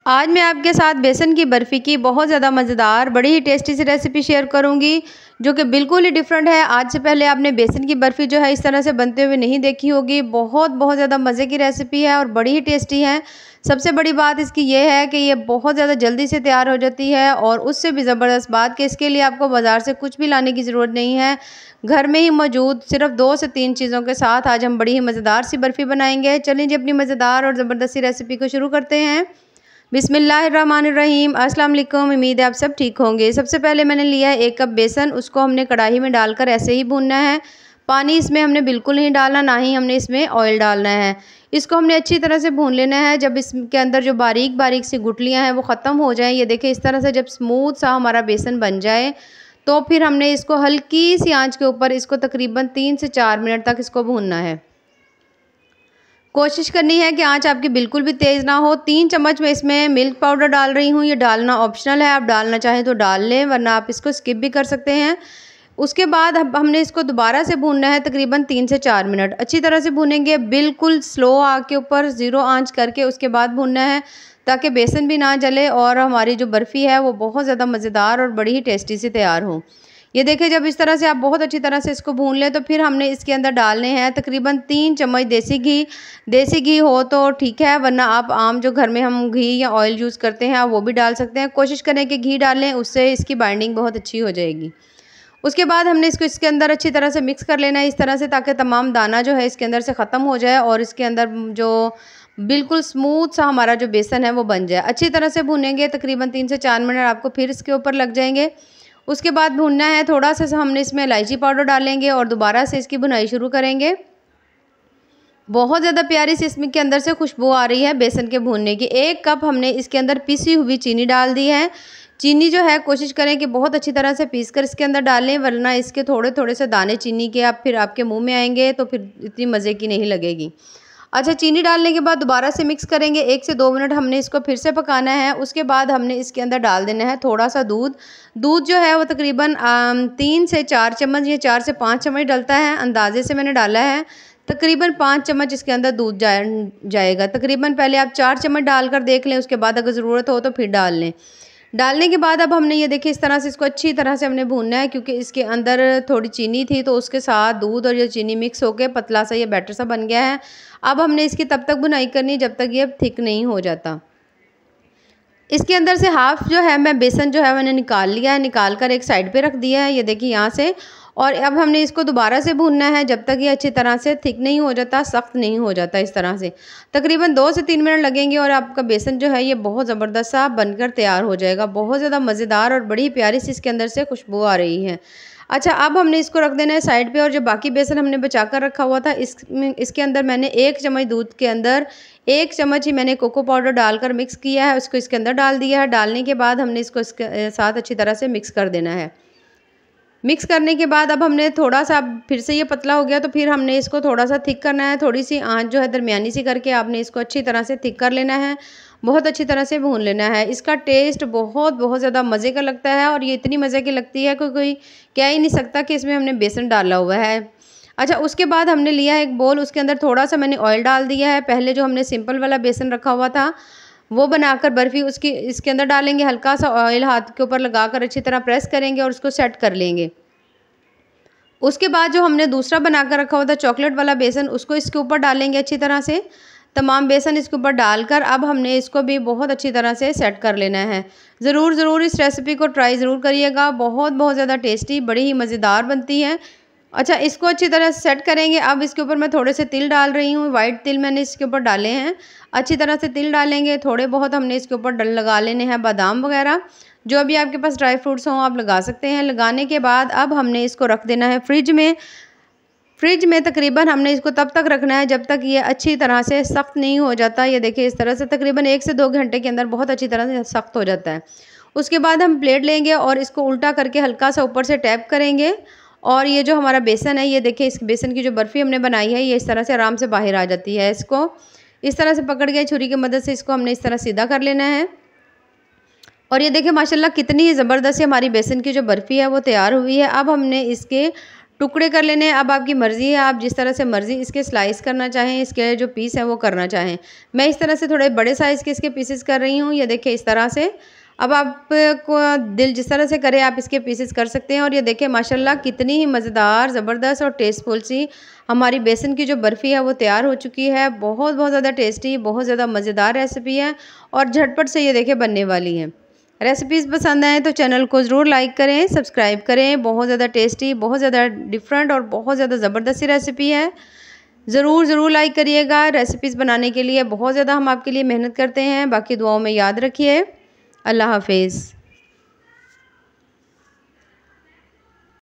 आज मैं आपके साथ बेसन की बर्फ़ी की बहुत ज़्यादा मज़ेदार बड़ी ही टेस्टी सी रेसिपी शेयर करूंगी, जो कि बिल्कुल ही डिफरेंट है। आज से पहले आपने बेसन की बर्फ़ी जो है इस तरह से बनते हुए नहीं देखी होगी। बहुत ज़्यादा मज़े की रेसिपी है और बड़ी ही टेस्टी है। सबसे बड़ी बात इसकी ये है कि ये बहुत ज़्यादा जल्दी से तैयार हो जाती है, और उससे भी ज़बरदस्त बात कि इसके लिए आपको बाज़ार से कुछ भी लाने की ज़रूरत नहीं है। घर में ही मौजूद सिर्फ 2 से 3 चीज़ों के साथ आज हम बड़ी ही मज़ेदार सी बर्फ़ी बनाएंगे। चलिए जी, अपनी मज़ेदार और ज़बरदस्त सी रेसिपी को शुरू करते हैं। बिस्मिल्लाहिर्रहमानिर्रहीम। अस्सलाम वालेकुम। उम्मीद है आप सब ठीक होंगे। सबसे पहले मैंने लिया है 1 कप बेसन। उसको हमने कढ़ाई में डालकर ऐसे ही भूनना है। पानी इसमें हमने बिल्कुल नहीं डालना, ना ही हमने इसमें ऑयल डालना है। इसको हमने अच्छी तरह से भून लेना है। जब इसके अंदर जो बारीक बारीक सी गुठलियाँ हैं वो ख़त्म हो जाएँ, ये देखिए इस तरह से जब स्मूथ सा हमारा बेसन बन जाए, तो फिर हमने इसको हल्की सी आँच के ऊपर इसको तकरीबन 3 से 4 मिनट तक इसको भूनना है। कोशिश करनी है कि आँच आपकी बिल्कुल भी तेज़ ना हो। 3 चम्मच मैं इसमें मिल्क पाउडर डाल रही हूँ। ये डालना ऑप्शनल है, आप डालना चाहें तो डाल लें, वरना आप इसको स्किप भी कर सकते हैं। उसके बाद अब हमने इसको दोबारा से भूनना है तकरीबन 3 से 4 मिनट। अच्छी तरह से भूनेंगे, बिल्कुल स्लो आग के ऊपर 0 आँच करके उसके बाद भूनना है, ताकि बेसन भी ना जले और हमारी जो बर्फ़ी है वो बहुत ज़्यादा मज़ेदार और बड़ी ही टेस्टी सी तैयार हो। ये देखिए, जब इस तरह से आप बहुत अच्छी तरह से इसको भून लें, तो फिर हमने इसके अंदर डालने हैं तकरीबन 3 चम्मच देसी घी। देसी घी हो तो ठीक है, वरना आप आम जो घर में हम घी या ऑयल यूज़ करते हैं आप वो भी डाल सकते हैं। कोशिश करें कि घी डालें, उससे इसकी बाइंडिंग बहुत अच्छी हो जाएगी। उसके बाद हमने इसको इसके अंदर अच्छी तरह से मिक्स कर लेना है इस तरह से, ताकि तमाम दाना जो है इसके अंदर से ख़त्म हो जाए और इसके अंदर जो बिल्कुल स्मूथ सा हमारा जो बेसन है वो बन जाए। अच्छी तरह से भूनेंगे, तकरीबन 3 से 4 मिनट आपको फिर इसके ऊपर लग जाएंगे। उसके बाद भूनना है, थोड़ा सा हमने इसमें इलायची पाउडर डालेंगे और दोबारा से इसकी भुनाई शुरू करेंगे। बहुत ज़्यादा प्यारी सी इसमें के अंदर से खुशबू आ रही है बेसन के भूनने की। 1 कप हमने इसके अंदर पिसी हुई चीनी डाल दी है। चीनी जो है कोशिश करें कि बहुत अच्छी तरह से पीस कर इसके अंदर डालें, वरना इसके थोड़े थोड़े से दाने चीनी के आप फिर आपके मुंह में आएंगे तो फिर इतनी मज़े की नहीं लगेगी। अच्छा, चीनी डालने के बाद दोबारा से मिक्स करेंगे। 1 से 2 मिनट हमने इसको फिर से पकाना है। उसके बाद हमने इसके अंदर डाल देना है थोड़ा सा दूध। दूध जो है वो तकरीबन 3 से 4 चम्मच या 4 से 5 चम्मच डलता है, अंदाजे से मैंने डाला है। तकरीबन 5 चम्मच इसके अंदर दूध जाएगा। तकरीबन पहले आप 4 चम्मच डालकर देख लें, उसके बाद अगर ज़रूरत हो तो फिर डाल लें। डालने के बाद अब हमने ये देखिए इस तरह से इसको अच्छी तरह से हमने भूनना है, क्योंकि इसके अंदर थोड़ी चीनी थी तो उसके साथ दूध और ये चीनी मिक्स होकर पतला सा ये बैटर सा बन गया है। अब हमने इसकी तब तक भुनाई करनी जब तक ये थिक नहीं हो जाता। इसके अंदर से हाफ़ जो है मैं बेसन जो है मैंने निकाल लिया है, निकाल कर एक साइड पे रख दिया है, ये देखिए यहाँ से। और अब हमने इसको दोबारा से भूनना है जब तक ये अच्छी तरह से थिक नहीं हो जाता, सख्त नहीं हो जाता इस तरह से। तकरीबन 2 से 3 मिनट लगेंगे और आपका बेसन जो है ये बहुत ज़बरदस्त सा बनकर तैयार हो जाएगा। बहुत ज़्यादा मज़ेदार और बड़ी प्यारी सी इसके अंदर से खुशबू आ रही है। अच्छा, अब हमने इसको रख देना है साइड पे, और जो बाकी बेसन हमने बचा कर रखा हुआ था इसके अंदर मैंने 1 चम्मच दूध के अंदर 1 चम्मच ही मैंने कोको पाउडर डालकर मिक्स किया है, उसको इसके अंदर डाल दिया है। डालने के बाद हमने इसको इसके साथ अच्छी तरह से मिक्स कर देना है। मिक्स करने के बाद अब हमने थोड़ा सा, फिर से ये पतला हो गया तो फिर हमने इसको थोड़ा सा थिक करना है। थोड़ी सी आंच जो है दरमियानी सी करके आपने इसको अच्छी तरह से थिक कर लेना है, बहुत अच्छी तरह से भून लेना है। इसका टेस्ट बहुत ज़्यादा मज़े का लगता है, और ये इतनी मज़े की लगती है कि कोई कह ही नहीं सकता कि इसमें हमने बेसन डाला हुआ है। अच्छा, उसके बाद हमने लिया है एक बोल, उसके अंदर थोड़ा सा मैंने ऑयल डाल दिया है। पहले जो हमने सिंपल वाला बेसन रखा हुआ था वो बनाकर बर्फ़ी उसकी इसके अंदर डालेंगे। हल्का सा ऑयल हाथ के ऊपर लगाकर अच्छी तरह प्रेस करेंगे और उसको सेट कर लेंगे। उसके बाद जो हमने दूसरा बनाकर रखा हुआ था चॉकलेट वाला बेसन, उसको इसके ऊपर डालेंगे अच्छी तरह से। तमाम बेसन इसके ऊपर डालकर अब हमने इसको भी बहुत अच्छी तरह से सेट कर लेना है। ज़रूर इस रेसिपी को ट्राई ज़रूर करिएगा। बहुत ज़्यादा टेस्टी, बड़ी ही मज़ेदार बनती है। अच्छा, इसको अच्छी तरह से सेट करेंगे। अब इसके ऊपर मैं थोड़े से तिल डाल रही हूँ, वाइट तिल मैंने इसके ऊपर डाले हैं। अच्छी तरह से तिल डालेंगे, थोड़े बहुत हमने इसके ऊपर लगा लेने हैं बादाम वगैरह। जो भी आपके पास ड्राई फ्रूट्स हों आप लगा सकते हैं। लगाने के बाद अब हमने इसको रख देना है फ्रिज में। फ्रिज में तकरीबन हमने इसको तब तक रखना है जब तक ये अच्छी तरह से सख्त नहीं हो जाता। ये देखिए इस तरह से तकरीबन 1 से 2 घंटे के अंदर बहुत अच्छी तरह से सख्त हो जाता है। उसके बाद हम प्लेट लेंगे और इसको उल्टा करके हल्का सा ऊपर से टैप करेंगे, और ये जो हमारा बेसन है, ये देखिए इस बेसन की जो बर्फ़ी हमने बनाई है ये इस तरह से आराम से बाहर आ जाती है। इसको इस तरह से पकड़ के छुरी की मदद से इसको हमने इस तरह सीधा कर लेना है। और ये देखिए माशाल्लाह कितनी ज़बरदस्त हमारी बेसन की जो बर्फ़ी है वो तैयार हुई है। अब हमने इसके टुकड़े कर लेने। अब आपकी मर्ज़ी है, आप जिस तरह से मर्ज़ी इसके स्लाइस करना चाहें, इसके जो पीस हैं वो करना चाहें। मैं इस तरह से थोड़े बड़े साइज़ के इसके पीसेस कर रही हूँ, ये देखिए इस तरह से। अब आपको दिल जिस तरह से करे आप इसके पीसेस कर सकते हैं। और ये देखिए माशाल्लाह कितनी ही मज़ेदार, ज़बरदस्त और टेस्टफुल सी हमारी बेसन की जो बर्फ़ी है वो तैयार हो चुकी है। बहुत बहुत ज़्यादा टेस्टी, बहुत ज़्यादा मज़ेदार रेसिपी है और झटपट से ये देखिए बनने वाली है। रेसिपीज़ पसंद आएँ तो चैनल को ज़रूर लाइक करें, सब्सक्राइब करें। बहुत ज़्यादा टेस्टी, बहुत ज़्यादा डिफरेंट और बहुत ज़्यादा ज़बरदस्त सी रेसिपी है। ज़रूर लाइक करिएगा। रेसिपीज़ बनाने के लिए बहुत ज़्यादा हम आपके लिए मेहनत करते हैं। बाकी दुआओं में याद रखिए। अल्लाह हाफ़िज़।